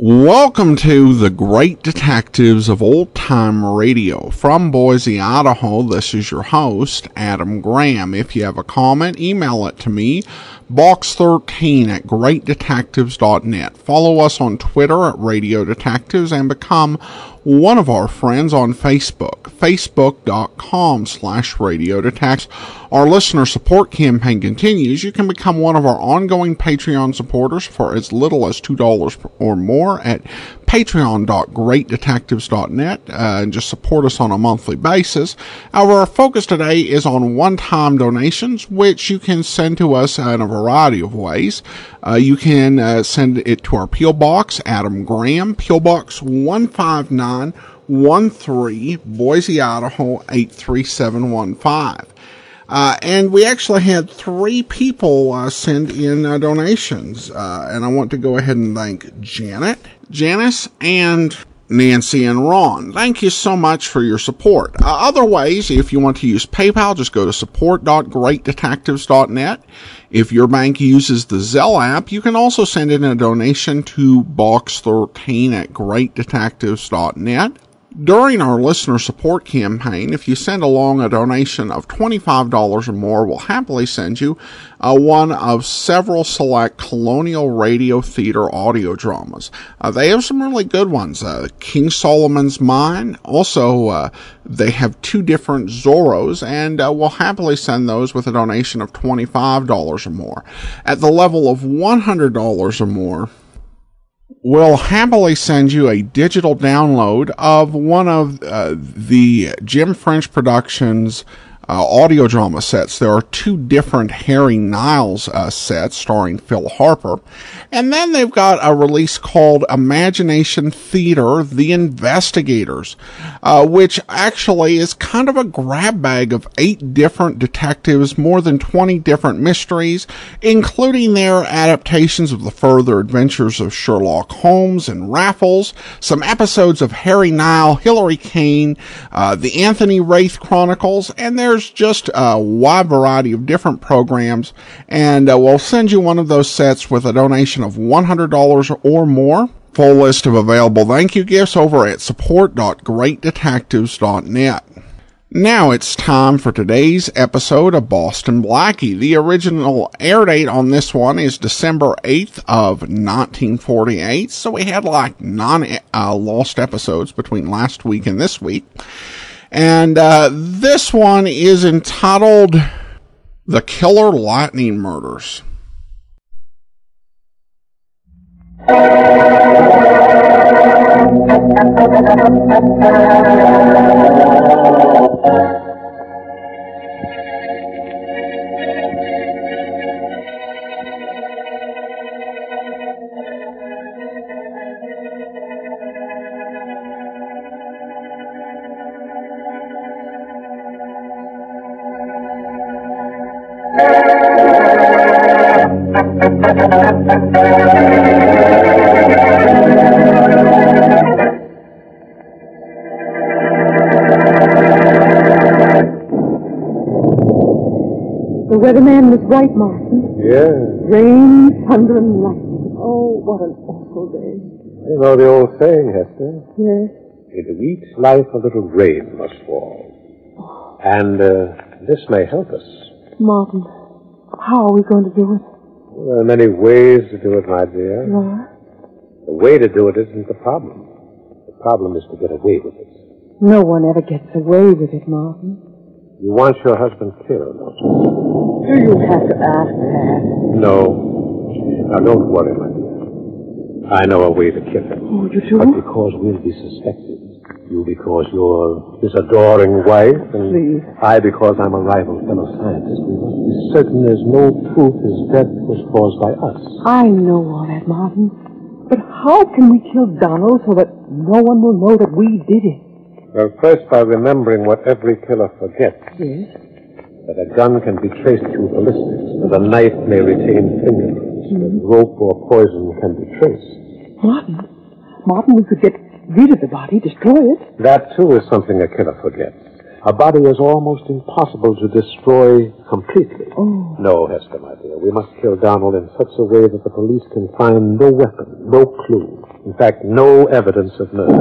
Welcome to the Great Detectives of Old Time Radio. From Boise, Idaho, this is your host, Adam Graham. If you have a comment, email it to me, box13@greatdetectives.net. Follow us on Twitter at Radio Detectives and become one of our friends on Facebook, facebook.com/Radio Detectives. Our listener support campaign continues. You can become one of our ongoing Patreon supporters for as little as $2 or more at patreon.greatdetectives.net and just support us on a monthly basis. Our focus today is on one-time donations, which you can send to us in a variety of ways. You can send it to our P.O. Box, Adam Graham, P.O. Box 15913, Boise, Idaho 83715. And we actually had 3 people send in donations, and I want to go ahead and thank Janice, and Nancy and Ron. Thank you so much for your support. Other ways, if you want to use PayPal, just go to support.greatdetectives.net. If your bank uses the Zelle app, you can also send in a donation to box13@greatdetectives.net. During our listener support campaign, if you send along a donation of $25 or more, we'll happily send you one of several select Colonial Radio Theater audio dramas. They have some really good ones. King Solomon's Mine. Also, they have 2 different Zorros, and we'll happily send those with a donation of $25 or more. At the level of $100 or more, we'll happily send you a digital download of one of the Jim French Productions audio drama sets. There are 2 different Harry Niles sets starring Phil Harper. And then they've got a release called Imagination Theater, The Investigators, which actually is kind of a grab bag of 8 different detectives, more than 20 different mysteries, including their adaptations of the further adventures of Sherlock Holmes and Raffles, some episodes of Harry Nile, Hilary Kane, the Anthony Wraith Chronicles, and there's just a wide variety of different programs, and we'll send you one of those sets with a donation of $100 or more. Full list of available thank you gifts over at support.greatdetectives.net. Now it's time for today's episode of Boston Blackie. The original air date on this one is December 8th of 1948, so we had like 9 lost episodes between last week and this week. And this one is entitled The Killer Lightning Murders. The weatherman was right, Martin. Yeah. Rain, thunder, and lightning. Oh, what an awful day. You know the old saying, Hester? Yes. In each life a little rain must fall. And this may help us. Martin, how are we going to do it? Well, there are many ways to do it, my dear. What? The way to do it isn't the problem. The problem is to get away with it. No one ever gets away with it, Martin. You want your husband killed, don't you? Do you have to ask that? No. Now, don't worry, my dear. I know a way to kill him. Oh, you do? But because we'll be suspected. You because you're his adoring wife, and Please. I because I'm a rival fellow scientist. We must be certain there's no proof his death was caused by us. I know all that, Martin. But how can we kill Donald so that no one will know that we did it? Well, first by remembering what every killer forgets. Yes? That a gun can be traced through ballistics, and a knife may retain fingerprints. that rope or poison can be traced. Martin, we could get rid of the body, destroy it. That, too, is something a killer forgets. A body is almost impossible to destroy completely. Oh. No, Hester, my dear. We must kill Donald in such a way that the police can find no weapon, no clue. In fact, no evidence of murder.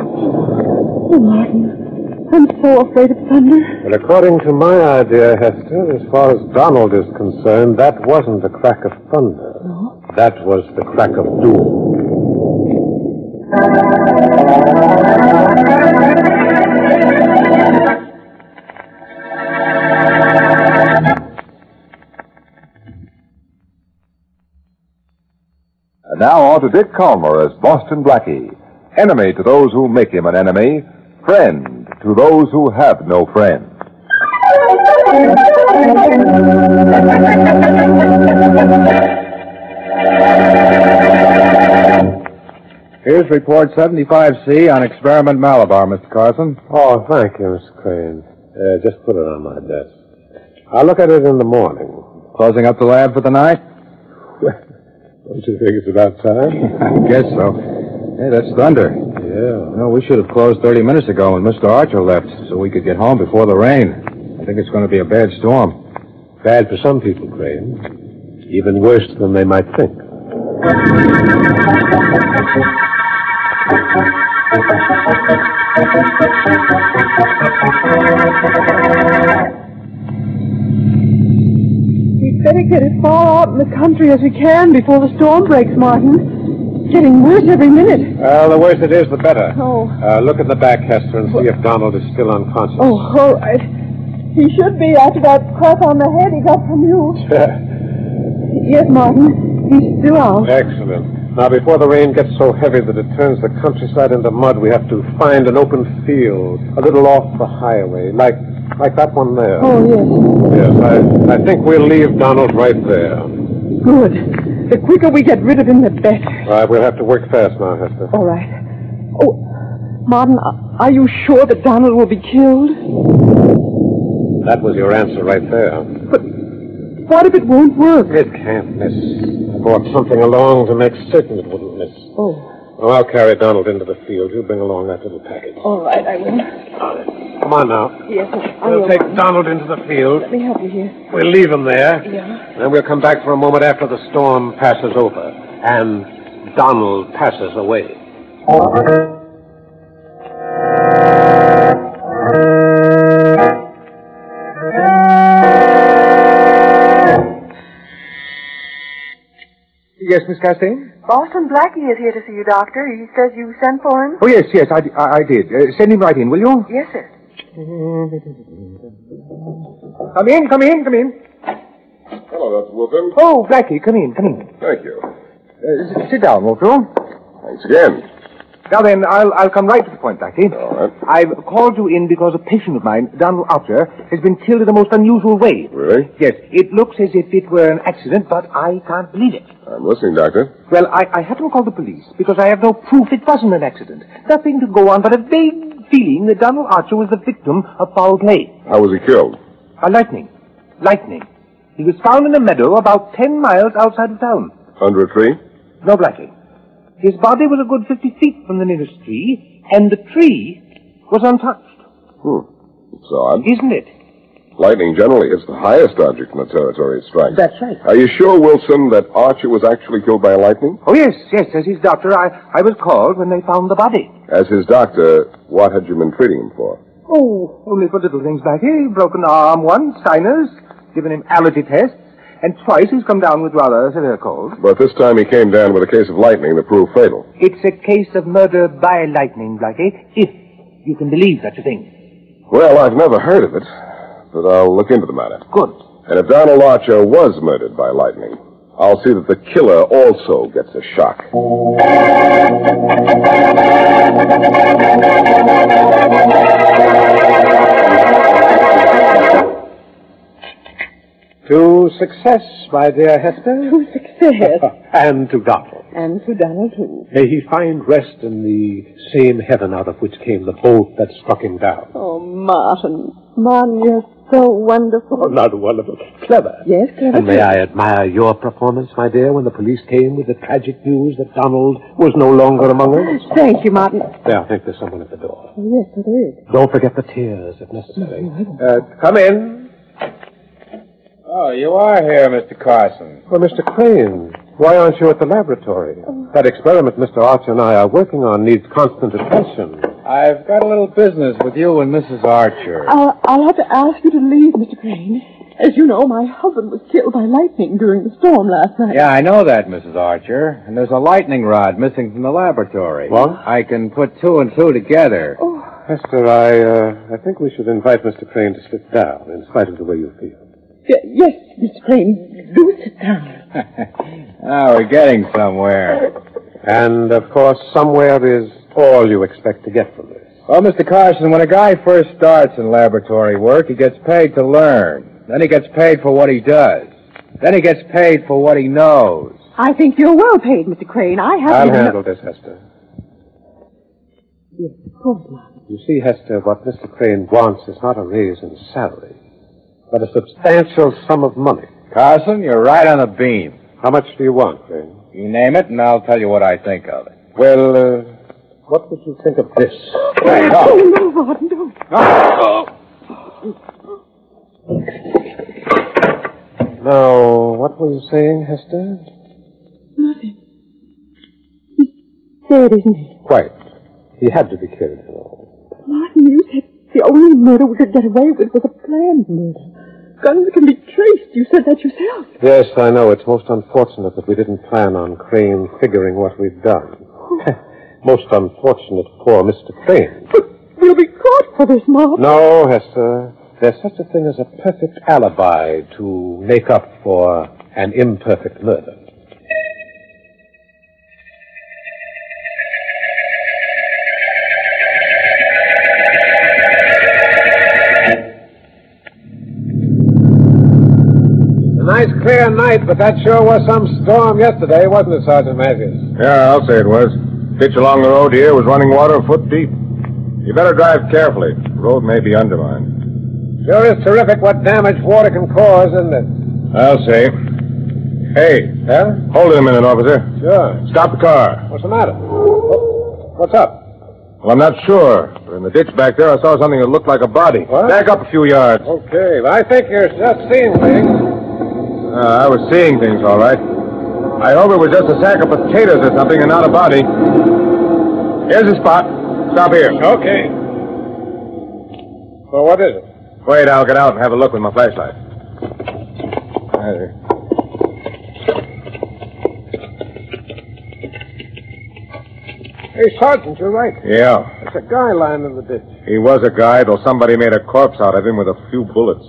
Oh, Martin, I'm so afraid of thunder. Well, according to my idea, Hester, as far as Donald is concerned, that wasn't the crack of thunder. No? That was the crack of doom. And now on to Dick Calmer as Boston Blackie. Enemy to those who make him an enemy. Friend to those who have no friend. Here's report 75C on Experiment Malabar, Mr. Carson. Oh, thank you, Mr. Crane. Just put it on my desk. I'll look at it in the morning. Closing up the lab for the night? Don't you think it's about time? I guess so. Hey, that's thunder. Yeah. Well, we should have closed 30 minutes ago when Mr. Archer left, so we could get home before the rain. I think it's going to be a bad storm. Bad for some people, Crane. Even worse than they might think. We'd better get as far out in the country as we can before the storm breaks, Martin. It's getting worse every minute. Well, the worse it is, the better. Oh. Look at the back, Hester, and see if Donald is still unconscious. Oh, all right. He should be after that crack on the head he got from you. Yes, Martin. He's still out. Excellent. Now, before the rain gets so heavy that it turns the countryside into mud, we have to find an open field, a little off the highway, like that one there. Oh, yes. Yes, I think we'll leave Donald right there. Good. The quicker we get rid of him, the better. All right, we'll have to work fast now, Hester. All right. Oh, Martin, are you sure that Donald will be killed? That was your answer right there. But what if it won't work? It can't miss. I brought something along to make certain it wouldn't miss. Oh. Well, I'll carry Donald into the field. You bring along that little package. All right, I will. Come on now. Yes, I We'll will. take Donald into the field. Let me help you here. We'll leave him there. Yeah. Then we'll come back for a moment after the storm passes over and Donald passes away. Yes, Miss Castaigne? Boston Blackie is here to see you, Doctor. He says you sent for him. Oh, yes, I did. Send him right in, will you? Yes, sir. Come in. Hello, Dr. Wilson. Oh, Blackie, come in. Thank you. Sit down, won't you? Thanks again. Now then, I'll come right to the point, Blackie. All right. I've called you in because a patient of mine, Donald Archer, has been killed in a most unusual way. Really? Yes, it looks as if it were an accident, but I can't believe it. I'm listening, Doctor. Well, I haven't called the police because I have no proof it wasn't an accident. Nothing to go on but a vague feeling that Donald Archer was the victim of foul play. How was he killed? By lightning. He was found in a meadow about 10 miles outside of town. Under a tree? No, Blackie. His body was a good 50 feet from the nearest tree, and the tree was untouched. It's odd. Isn't it? Lightning generally is the highest object in the territory it strikes. That's right. Are you sure, Wilson, that Archer was actually killed by lightning? Oh, yes. As his doctor, I was called when they found the body. As his doctor, what had you been treating him for? Oh, only for little things, Blackie. Broken arm once, sinus, given him allergy tests, and twice he's come down with rather severe cold. But this time he came down with a case of lightning that proved fatal. It's a case of murder by lightning, Blackie, if you can believe such a thing. Well, I've never heard of it, but I'll look into the matter. Good. And if Donald Archer was murdered by lightning, I'll see that the killer also gets a shock. To success, my dear Hester. To success. And to Donald. And to Donald, too. May he find rest in the same heaven out of which came the bolt that struck him down. Oh, Martin, you're so wonderful. Oh, not wonderful. Clever. Yes, clever. And may I admire your performance, my dear, when the police came with the tragic news that Donald was no longer among us? Thank you, Martin. There, I think there's someone at the door. Oh, yes, there is. Don't forget the tears, if necessary. Come in. Oh, you are here, Mr. Carson. Well, Mr. Crane, why aren't you at the laboratory? That experiment Mr. Archer and I are working on needs constant attention. I've got a little business with you and Mrs. Archer. I'll have to ask you to leave, Mr. Crane. As you know, my husband was killed by lightning during the storm last night. Yeah, I know that, Mrs. Archer. And there's a lightning rod missing from the laboratory. What? I can put two and two together. Oh. Hester, I think we should invite Mr. Crane to sit down, in spite of the way you feel. Yes, Mr. Crane, do sit down. Oh, we're getting somewhere. And, of course, somewhere is all you expect to get from this. Well, Mr. Carson, when a guy first starts in laboratory work, he gets paid to learn. Then he gets paid for what he does. Then he gets paid for what he knows. I think you're well paid, Mr. Crane. I'll handle this, Hester. Yes, of course, Martin. You see, Hester, what Mr. Crane wants is not a raise in salary, but a substantial sum of money. Carson, you're right on the beam. How much do you want, Crane? You name it, and I'll tell you what I think of it. Well, what would you think of this? Hey, no. Oh, no, Martin, don't. Now, what were you saying, Hester? Nothing. He's dead, isn't he? Quite. He had to be killed, you know. Martin, you said the only murder we could get away with was a planned murder. Guns can be traced. You said that yourself. Yes, I know. It's most unfortunate that we didn't plan on Crane figuring what we'd done. Most unfortunate for Mr. Crane. But we'll be caught for this, Martin. No, Hester. There's such a thing as a perfect alibi to make up for an imperfect murder. A nice clear night, but that sure was some storm yesterday, wasn't it, Sergeant Matthews? Yeah, I'll say it was. Ditch along the road here was running water a foot deep. You better drive carefully. The road may be undermined. Sure is terrific what damage water can cause, isn't it? I'll say. Hey. Yeah? Hold it a minute, officer. Sure. Stop the car. What's the matter? What's up? Well, I'm not sure. But in the ditch back there, I saw something that looked like a body. What? Back up a few yards. Okay, but I think you're just seeing things. I was seeing things, all right. I hope it was just a sack of potatoes or something and not a body. Here's the spot. Stop here. Okay. Well, what is it? Wait, I'll get out and have a look with my flashlight. There. Hey, Sergeant, you're right. Yeah. There's a guy lying in the ditch. He was a guy, though somebody made a corpse out of him with a few bullets.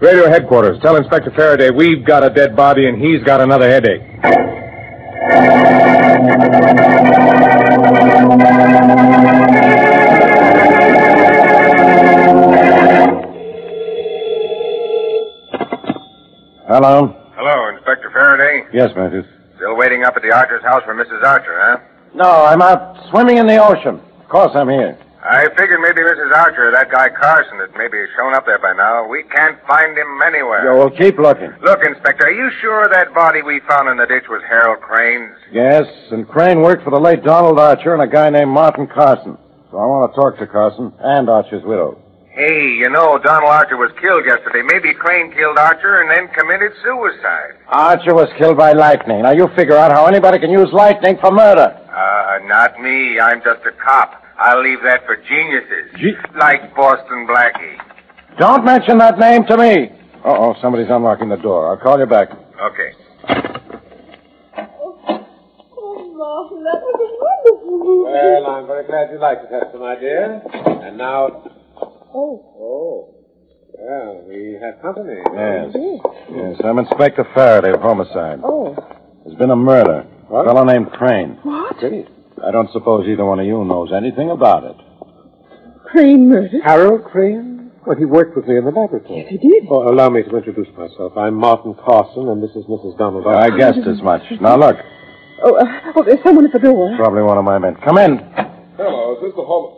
Radio headquarters, tell Inspector Faraday we've got a dead body and he's got another headache. Hello? Hello, Inspector Faraday. Yes, Matthews. Still waiting up at the Archer's house for Mrs. Archer, huh? No, I'm out swimming in the ocean. Of course I'm here. I figured maybe Mrs. Archer or that guy Carson had maybe shown up there by now. We can't find him anywhere. Yeah, well, keep looking. Look, Inspector, are you sure that body we found in the ditch was Harold Crane's? Yes, and Crane worked for the late Donald Archer and a guy named Martin Carson. So I want to talk to Carson and Archer's widow. Hey, you know, Donald Archer was killed yesterday. Maybe Crane killed Archer and then committed suicide. Archer was killed by lightning. Now, you figure out how anybody can use lightning for murder. Not me. I'm just a cop. I'll leave that for geniuses. Like Boston Blackie. Don't mention that name to me. Uh-oh, somebody's unlocking the door. I'll call you back. Okay. Oh, Martin, that was a wonderful movie. Well, I'm very glad you liked it, Hester, my dear. And now... Oh. Well, we have company. Yes. Yes, I'm Inspector Faraday of Homicide. Oh. There's been a murder. What? A fellow named Crane. What? I don't suppose either one of you knows anything about it. Crane murdered? Harold Crane? Well, he worked with me in the laboratory. Yes, he did. Oh, allow me to introduce myself. I'm Martin Carson, and this is Mrs. Donald Archer. I guessed as much. Now, look. Oh, there's someone at the door. Probably one of my men. Come in. Hello, is this the home...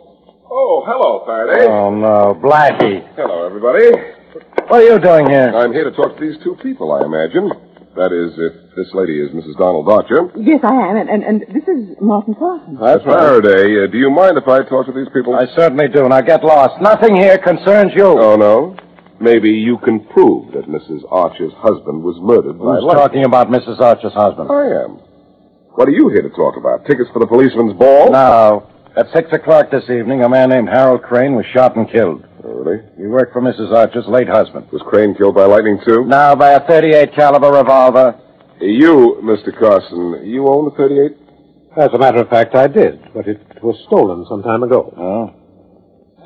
Oh, hello, Faraday. Oh, no. Blackie. Hello, everybody. What are you doing here? I'm here to talk to these two people, I imagine. That is, if this lady is Mrs. Donald Archer. Yes, I am, and this is Martin Carson. That's Faraday. Do you mind if I talk to these people? I certainly do. Now get lost. Nothing here concerns you. Oh, no? Maybe you can prove that Mrs. Archer's husband was murdered by Who's talking about Mrs. Archer's husband? I am. What are you here to talk about? Tickets for the policeman's ball? No. At 6 o'clock this evening, a man named Harold Crane was shot and killed. Oh, really? He worked for Mrs. Archer's late husband. Was Crane killed by lightning, too? No, by a .38 caliber revolver. You, Mr. Carson, you own the .38? As a matter of fact, I did, but it was stolen some time ago. Oh.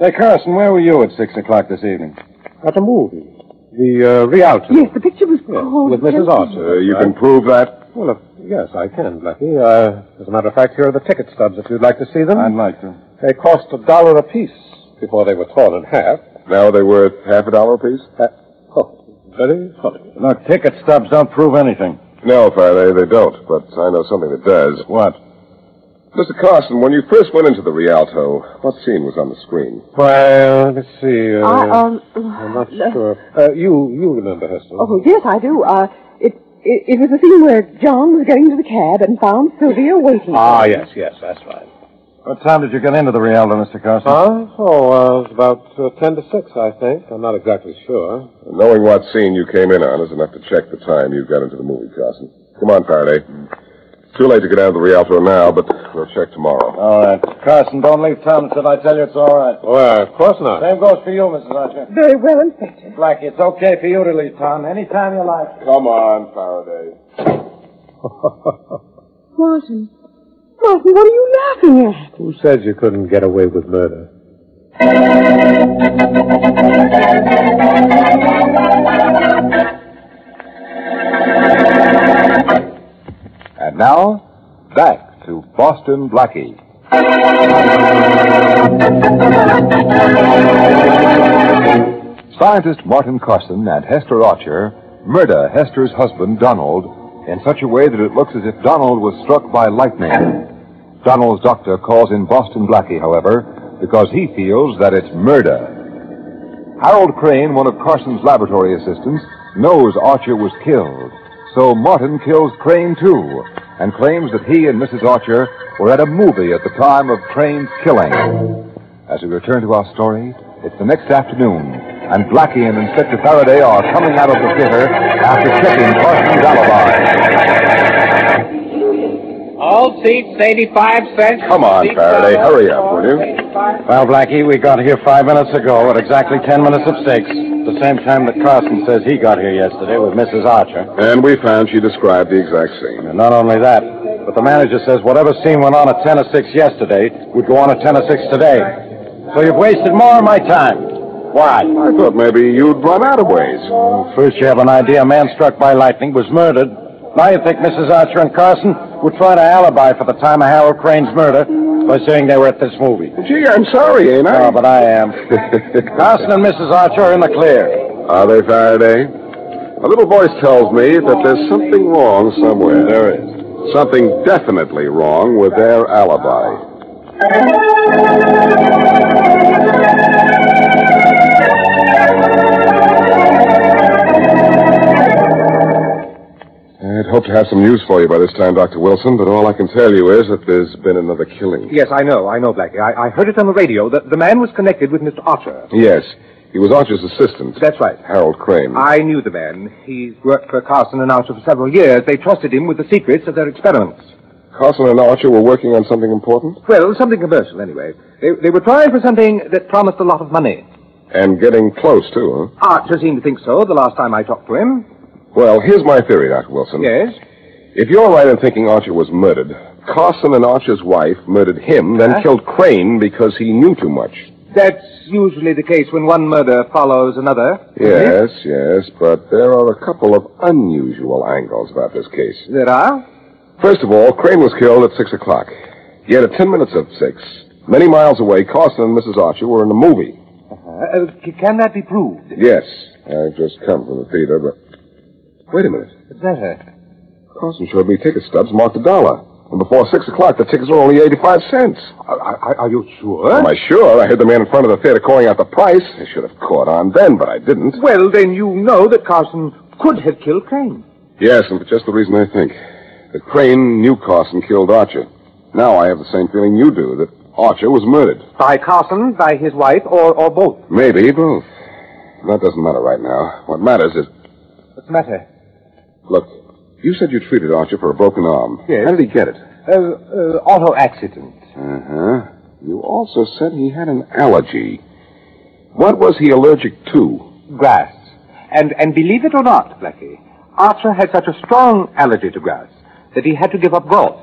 Say, Carson, where were you at 6 o'clock this evening? At a movie. The Rialto. Yes, the picture was called... With Mrs. Archer. You can prove that? Well, yes, I can, Blackie. As a matter of fact, here are the ticket stubs if you'd like to see them. I'd like to. They cost $1 apiece before they were torn in half. Now they're worth half $1 apiece? Very funny. Look, ticket stubs don't prove anything. No, Faraday, they don't, but I know something that does. What? Mr. Carson, when you first went into the Rialto, what scene was on the screen? Why, let's see. I'm not sure. You remember, Hester. Oh, yes, I do. It was the scene where John was getting to the cab and found Sylvia waiting. Yes, that's right. What time did you get into the Rialto, Mr. Carson? It was about 10 to 6, I think. I'm not exactly sure. Knowing what scene you came in on is enough to check the time you got into the movie, Carson. Come on, Faraday. It's too late to get out of the Rialto now, but we'll check tomorrow. All right. Carson, don't leave town until I tell you it's all right. Well, of course not. Same goes for you, Mrs. Archer. Very well, Inspector. Blackie, it's okay for you to leave town anytime you like. Come on, Faraday. Martin, what are you laughing at? Who said you couldn't get away with murder? And now, back to Boston Blackie. Scientist Martin Carson and Hester Archer murder Hester's husband, Donald, in such a way that it looks as if Donald was struck by lightning. Donald's doctor calls in Boston Blackie, however, because he feels that it's murder. Harold Crane, one of Carson's laboratory assistants, knows Archer was killed. So Martin kills Crane, too, and claims that he and Mrs. Archer were at a movie at the time of Crane's killing. As we return to our story, it's the next afternoon, and Blackie and Inspector Faraday are coming out of the theater after checking Carson's alibi. All seats, 85 cents. Come on, Faraday, hurry up, will you? Well, Blackie, we got here 5 minutes ago at exactly 10 minutes of 6, the same time that Carson says he got here yesterday with Mrs. Archer. And we found she described the exact scene. And not only that, but the manager says whatever scene went on at 10 to 6 yesterday would go on at 10 to 6 today. So you've wasted more of my time. Why? I thought maybe you'd run out of ways. First you have an idea a man struck by lightning was murdered. Now you think Mrs. Archer and Carson would try to alibi for the time of Harold Crane's murder by saying they were at this movie. Gee, I'm sorry, ain't I? Oh, but I am. Carson and Mrs. Archer are in the clear. Are they, Faraday? A little voice tells me that there's something wrong somewhere. There is. Something definitely wrong with their alibi. I'd hope to have some news for you by this time, Dr. Wilson, but all I can tell you is that there's been another killing. Yes, I know, Blackie. I heard it on the radio. The man was connected with Mr. Archer. Yes. He was Archer's assistant. That's right. Harold Crane. I knew the man. He's worked for Carson and Archer for several years. They trusted him with the secrets of their experiments. Carson and Archer were working on something important? Well, something commercial, anyway. They were trying for something that promised a lot of money. And getting close, too, huh? Archer seemed to think so the last time I talked to him. Well, here's my theory, Dr. Wilson. Yes? If you're right in thinking Archer was murdered, Carson and Archer's wife murdered him, then killed Crane because he knew too much. That's usually the case when one murder follows another. Yes, yes, but there are a couple of unusual angles about this case. There are? First of all, Crane was killed at 6 o'clock. Yet at 10 minutes of 6, many miles away, Carson and Mrs. Archer were in a movie. Can that be proved? Yes. I've just come from the theater, but... Wait a minute. What's that? Carson showed me ticket stubs marked $1. And before 6 o'clock, the tickets were only 85 cents. Are you sure? Am I sure? I heard the man in front of the theater calling out the price. I should have caught on then, but I didn't. Well, then you know that Carson could have killed Crane. Yes, and for just the reason I think. That Crane knew Carson killed Archer. Now I have the same feeling you do, that Archer was murdered. By Carson, by his wife, or both? Maybe both. That doesn't matter right now. What matters is... What's the matter? Look, you said you treated Archer for a broken arm. Yes. How did he get it? Auto accident. Uh-huh. You also said he had an allergy. What was he allergic to? Grass. And believe it or not, Blackie, Archer had such a strong allergy to grass that he had to give up golf.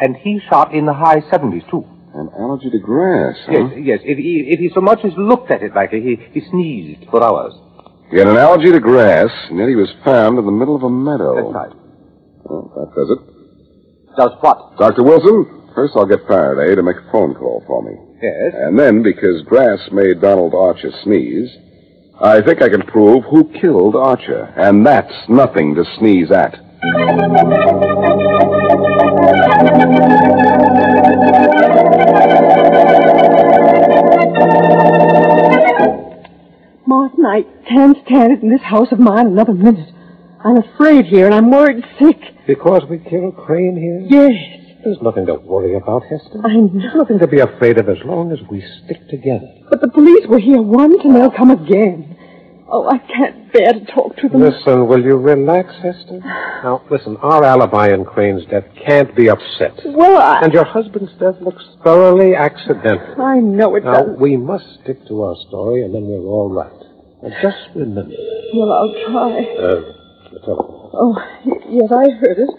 And he shot in the high 70s, too. An allergy to grass, huh? Yes. If he so much as looked at it, Blackie, he sneezed for hours. He had an allergy to grass, and yet he was found in the middle of a meadow. That's right. Well, that does it. Does what? Dr. Wilson, first I'll get Faraday to make a phone call for me. Yes? And then, because grass made Donald Archer sneeze, I think I can prove who killed Archer. And that's nothing to sneeze at. Martin, I can't stand it in this house of mine another minute. I'm afraid here, and I'm worried sick. Because we killed Crane here? Yes. There's nothing to worry about, Hester. I know. There's nothing to be afraid of as long as we stick together. But the police were here once, and they'll come again. Oh, I can't bear to talk to them. Listen, will you relax, Hester? Now, listen, our alibi in Crane's death can't be upset. Well, And your husband's death looks thoroughly accidental. I know it Now, doesn't. we must stick to our story, and then we're all right. And just remember. Well, I'll try. The telephone. Oh, yes, I heard it.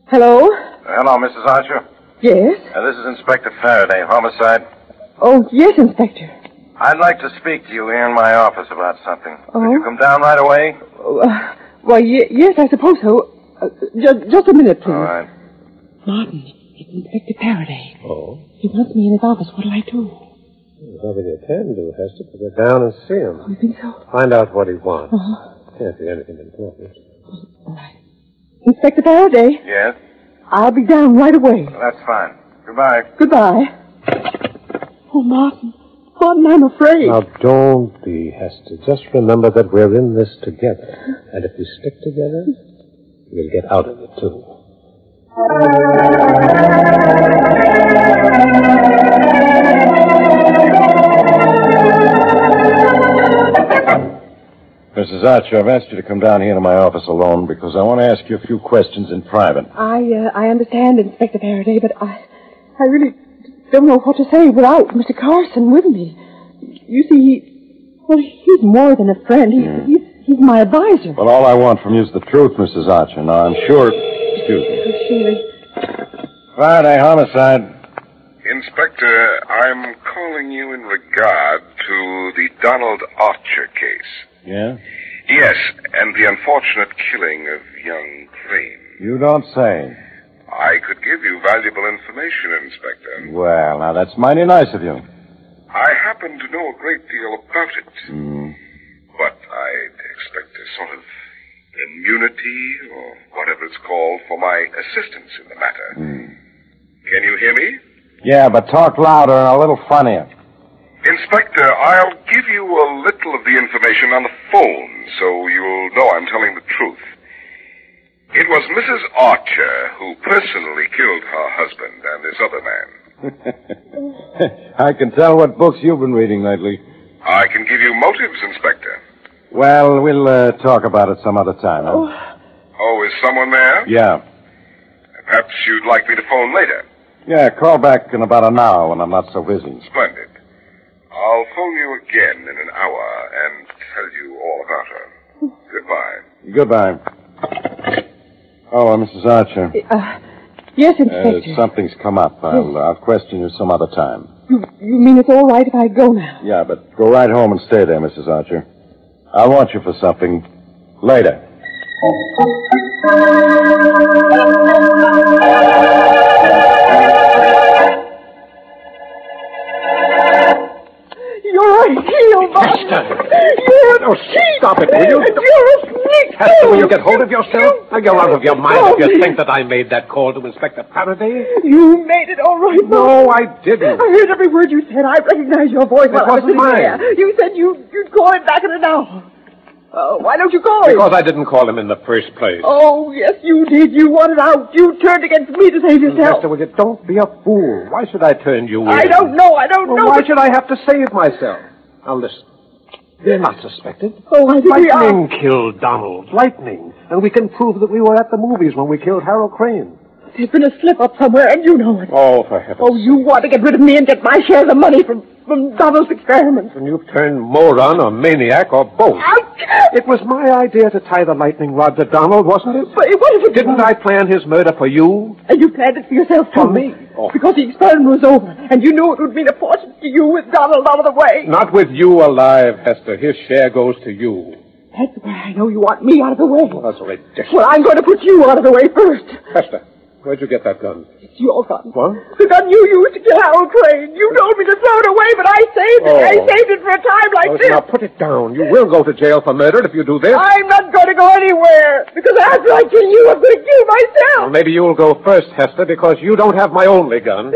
Hello? Hello, Mrs. Archer. Yes? This is Inspector Faraday, homicide. Oh, yes, Inspector. I'd like to speak to you here in my office about something. Oh? Could you come down right away? Why, yes, I suppose so. Just a minute, please. All right. Martin, it's Inspector Faraday. Oh? He wants me in his office. What'll I do? There's nothing you can do, Hester, but go down and see him. You think so? Find out what he wants. Uh-huh. Can't be anything important. All right. Inspector Faraday, Yes? I'll be down right away. That's fine. Goodbye. Goodbye. Oh, Martin. Martin, I'm afraid. Now, don't be, Hester. Just remember that we're in this together. And if we stick together, we'll get out of it, too. Mrs. Archer, I've asked you to come down here to my office alone because I want to ask you a few questions in private. I understand, Inspector Faraday, but I really don't know what to say without Mr. Carson with me. You see, he's more than a friend. He's my advisor. Well, all I want from you is the truth, Mrs. Archer. Now, I'm sure... Excuse me. Surely. Faraday, homicide. Inspector, I'm calling you in regard to the Donald Archer case. Yeah? Yes, and the unfortunate killing of young Crane. You don't say. I could give you valuable information, Inspector. Well, now, that's mighty nice of you. I happen to know a great deal about it. But I'd expect a sort of immunity, or whatever it's called, for my assistance in the matter. Can you hear me? Yeah, but talk louder and a little funnier. Inspector, I'll give you a little of the information on the phone, so you'll know I'm telling the truth. It was Mrs. Archer who personally killed her husband and this other man. I can tell what books you've been reading lately. I can give you motives, Inspector. Well, we'll talk about it some other time. Huh? Oh, is someone there? Yeah. Perhaps you'd like me to phone later. Yeah, call back in about an hour when I'm not so busy. Splendid. I'll phone you again in an hour and tell you all about her. Goodbye. Goodbye. Oh, Mrs. Archer. Yes, Inspector. Something's come up. I'll question you some other time. You mean it's all right if I go now? Yeah, but go right home and stay there, Mrs. Archer. I want you for something later. You're a hero, Oh, Hester! You're a Oh, stop it, will you? And you're a sneak! Hester, will you get hold of yourself? Are you out of your mind if you think that I made that call to Inspector Faraday? You made it all right, No, I didn't. I heard every word you said. I recognized your voice while I was wasn't sitting mine. there. You said you'd call him back in an hour. Why don't you call him? Because I didn't call him in the first place. Oh, yes, you did. You wanted out. You turned against me to save yourself. Hester, will you don't be a fool. Why should I turn you in? I don't know. Why should I have to save myself? Now, listen. They're not suspected. Oh, I think we are. Lightning killed Donald. Lightning. And we can prove that we were at the movies when we killed Harold Crane. There's been a slip-up somewhere, and you know it. Oh, for heaven's Oh, you want to get rid of me and get my share of the money from Donald's experiments. And you've turned moron or maniac or both. It was my idea to tie the lightning rod to Donald, wasn't it? But what if it Didn't I plan his murder for you? And you planned it for yourself, too. For me? Oh. Because the experiment was over, and you knew it would mean a fortune to you with Donald out of the way. Not with you alive, Hester. His share goes to you. That's why I know you want me out of the way. Well, that's ridiculous. Well, I'm going to put you out of the way first. Hester, where'd you get that gun? It's your gun. What? The gun you used to kill Harold Crane. You told me to throw it away, but I saved it. Oh. I saved it for a time like this. Now put it down. You will go to jail for murder if you do this. I'm not going to go anywhere, because after I kill you, I'm going to kill myself. Well, maybe you'll go first, Hester, because you don't have my only gun.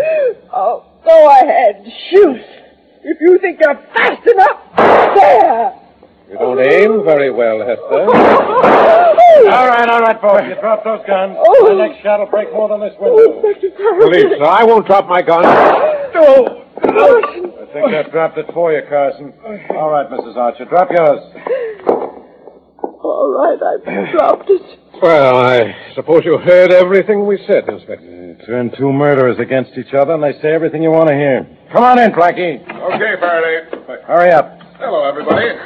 Oh, go ahead. Shoot. If you think you're fast enough, there. You don't aim very well, Hester. All right, boys. You drop those guns. Oh. The next shot will break more than this window. Police, I won't drop my gun. No. I think I've dropped it for you, Carson. All right, Mrs. Archer, drop yours. All right, I've dropped it. Well, I suppose you heard everything we said, Inspector. Turn two murderers against each other, and they say everything you want to hear. Come on in, Blackie. Okay, Faraday. Hurry up. Hello, everybody.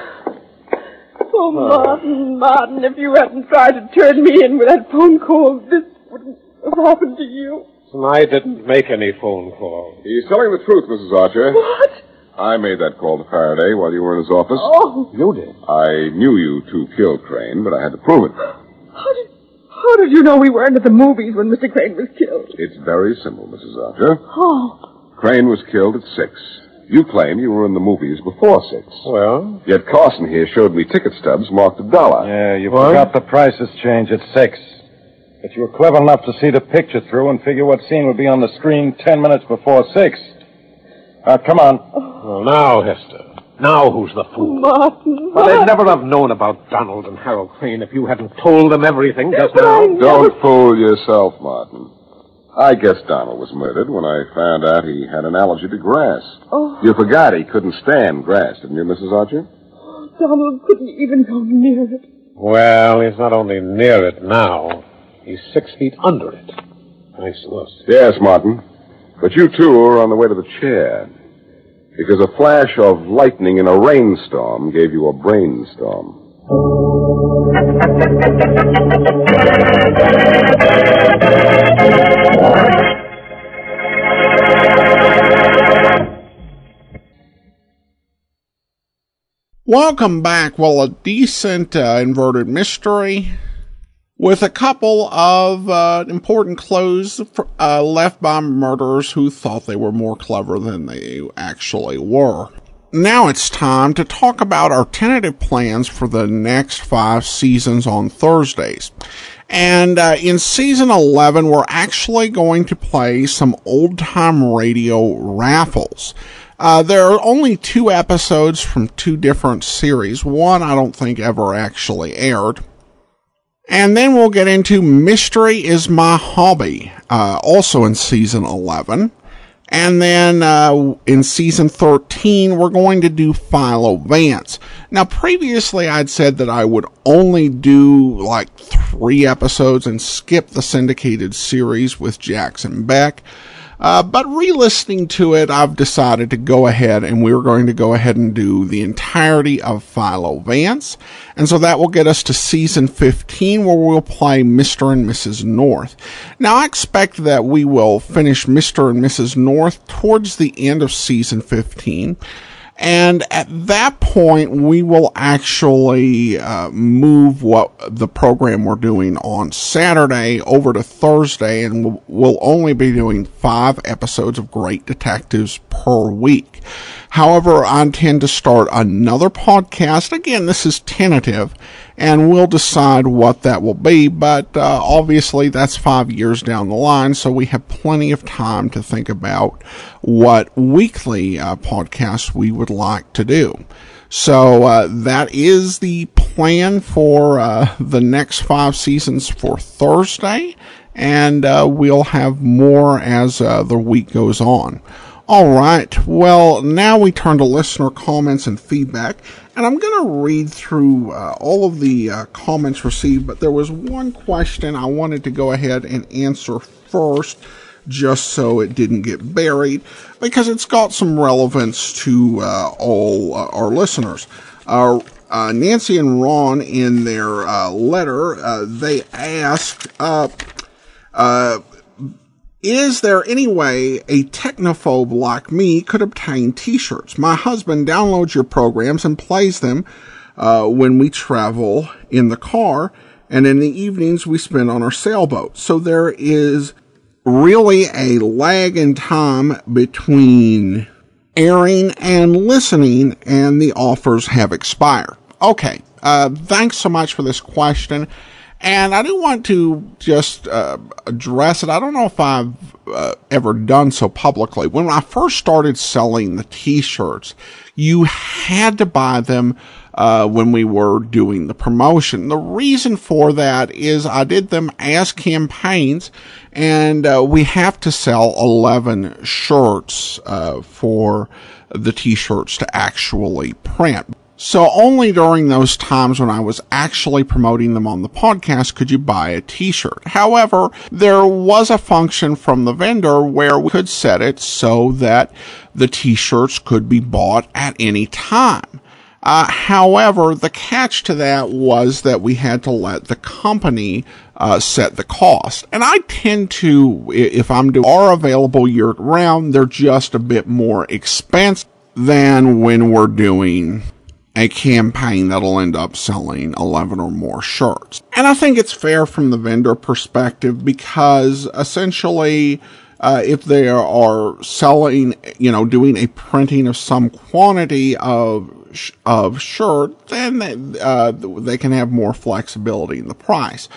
Oh, Martin, if you hadn't tried to turn me in with that phone call, this wouldn't have happened to you. And I didn't make any phone call. He's telling the truth, Mrs. Archer. What? I made that call to Faraday while you were in his office. Oh. You did? I knew you two killed Crane, but I had to prove it. How did you know we weren't at the movies when Mr. Crane was killed? It's very simple, Mrs. Archer. Oh. Crane was killed at 6. You claim you were in the movies before 6. Well? Yet Carson here showed me ticket stubs marked $1. Yeah, you forgot the prices change at 6. But you were clever enough to see the picture through and figure what scene would be on the screen 10 minutes before 6. Come on. Well, now, Hester. Now who's the fool? Martin. Well, they'd never have known about Donald and Harold Crane if you hadn't told them everything just now. Don't fool yourself, Martin. I guess Donald was murdered when I found out he had an allergy to grass. Oh. You forgot he couldn't stand grass, didn't you, Mrs. Archer? Donald couldn't even go near it. Well, he's not only near it now, he's 6 feet under it. Thanks to us. Yes, Martin. But you two are on the way to the chair. Because a flash of lightning in a rainstorm gave you a brainstorm. Welcome back. Well, a decent inverted mystery with a couple of important clues left by murderers who thought they were more clever than they actually were. Now it's time to talk about our tentative plans for the next 5 seasons on Thursdays. And in season 11, we're actually going to play some old-time radio raffles. There are only 2 episodes from 2 different series. One I don't think ever actually aired. And then we'll get into Mystery is My Hobby, also in season 11. And then in season 13, we're going to do Philo Vance. Now, previously I'd said that I would only do like 3 episodes and skip the syndicated series with Jackson Beck. But re-listening to it, I've decided to go ahead, and we're going to go ahead and do the entirety of Philo Vance. And so that will get us to season 15, where we'll play Mr. and Mrs. North. Now, I expect that we will finish Mr. and Mrs. North towards the end of season 15. And at that point, we will actually move what the program we're doing on Saturday over to Thursday, and we'll only be doing 5 episodes of Great Detectives per week. However, I intend to start another podcast. Again, this is tentative, and we'll decide what that will be, but obviously that's 5 years down the line, so we have plenty of time to think about what weekly podcasts we would like to do. So that is the plan for the next 5 seasons for Thursday, and we'll have more as the week goes on. All right, well, now we turn to listener comments and feedback, and I'm going to read through all of the comments received, but there was one question I wanted to go ahead and answer first, just so it didn't get buried, because it's got some relevance to all our listeners. Nancy and Ron, in their letter, they asked, is there any way a technophobe like me could obtain t-shirts? My husband downloads your programs and plays them when we travel in the car, and in the evenings we spend on our sailboat. So there is really a lag in time between airing and listening, and the offers have expired. Okay, thanks so much for this question. And I do want to just address it. I don't know if I've ever done so publicly. When I first started selling the t-shirts, you had to buy them when we were doing the promotion. The reason for that is I did them as campaigns, and we have to sell 11 shirts for the t-shirts to actually print. So only during those times when I was actually promoting them on the podcast could you buy a t-shirt. However, there was a function from the vendor where we could set it so that the t-shirts could be bought at any time. However, the catch to that was that we had to let the company set the cost. And I tend to, if I'm doing are available year round, they're just a bit more expensive than when we're doing a campaign that'll end up selling 11 or more shirts. And I think it's fair from the vendor perspective, because essentially, if they are selling, doing a printing of some quantity of shirt, then they can have more flexibility in the price.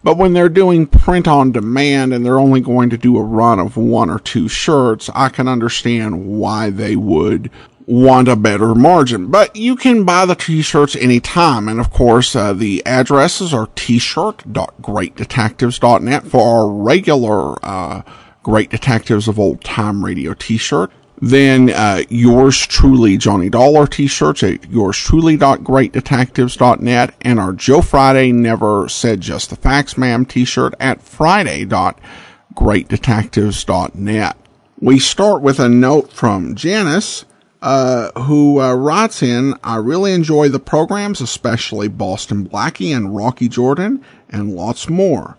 But when they're doing print on demand and they're only going to do a run of 1 or 2 shirts, I can understand why they would want a better margin. But you can buy the t-shirts anytime. And of course, the addresses are t-shirt.greatdetectives.net for our regular Great Detectives of Old Time Radio t-shirt. Then yours truly Johnny Dollar t-shirts at yourstruly.greatdetectives.net, and our Joe Friday Never Said Just the Facts Ma'am t-shirt at friday.greatdetectives.net. We start with a note from Janice, who writes in, I really enjoy the programs, especially Boston Blackie and Rocky Jordan, and lots more.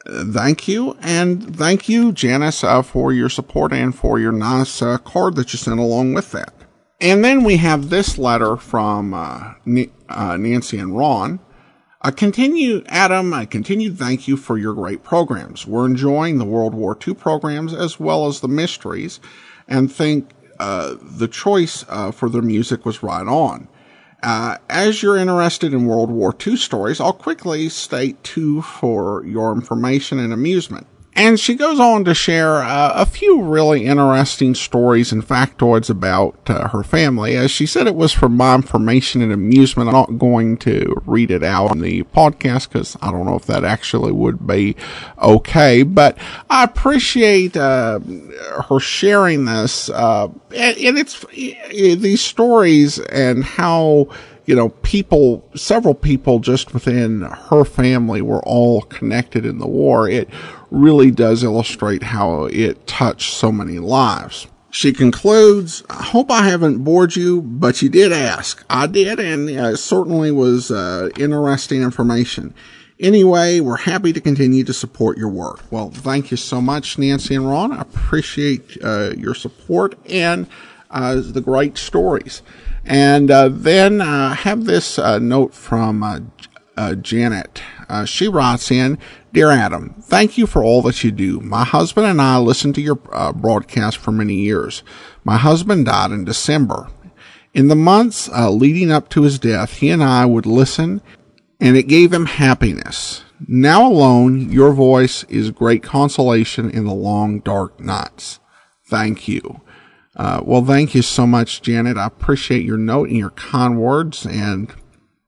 Thank you, and thank you, Janice, for your support and for your nice card that you sent along with that. And then we have this letter from Nancy and Ron. Adam, I continue thank you for your great programs. We're enjoying the World War II programs as well as the mysteries, and think the choice for their music was right on. As you're interested in World War II stories, I'll quickly state 2 for your information and amusement. And she goes on to share a few really interesting stories and factoids about her family. As she said, it was for my information and amusement. I'm not going to read it out on the podcast because I don't know if that actually would be okay. But I appreciate her sharing this. And it's these stories and how, several people just within her family were all connected in the war. It really does illustrate how it touched so many lives. She concludes, I hope I haven't bored you, but you did ask. I did, and it certainly was interesting information. Anyway, we're happy to continue to support your work. Well, thank you so much, Nancy and Ron. I appreciate your support, and the great stories. And then have this note from Janet. She writes in, Dear Adam, thank you for all that you do. My husband and I listened to your broadcast for many years. My husband died in December. In the months leading up to his death, he and I would listen, and it gave him happiness. Now alone, your voice is great consolation in the long, dark nights. Thank you. Well, thank you so much, Janet. I appreciate your note and your kind words, and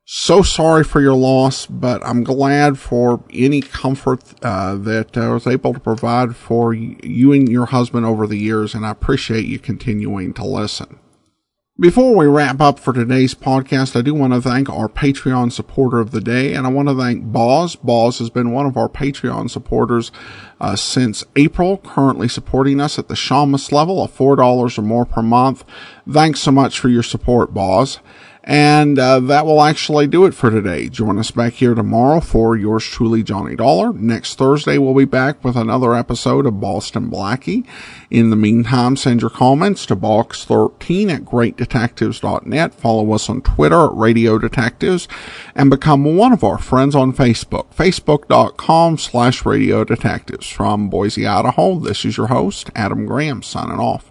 so sorry for your loss, but I'm glad for any comfort that I was able to provide for you and your husband over the years, and I appreciate you continuing to listen. Before we wrap up for today's podcast, I do want to thank our Patreon supporter of the day, and I want to thank Boz. Boz has been one of our Patreon supporters since April, currently supporting us at the Shamus level of $4 or more per month. Thanks so much for your support, Boz. And that will actually do it for today. Join us back here tomorrow for yours truly, Johnny Dollar. Next Thursday, we'll be back with another episode of Boston Blackie. In the meantime, send your comments to box13@greatdetectives.net. Follow us on Twitter at Radio Detectives, and become one of our friends on Facebook, facebook.com/Radio Detectives. From Boise, Idaho, this is your host, Adam Graham, signing off.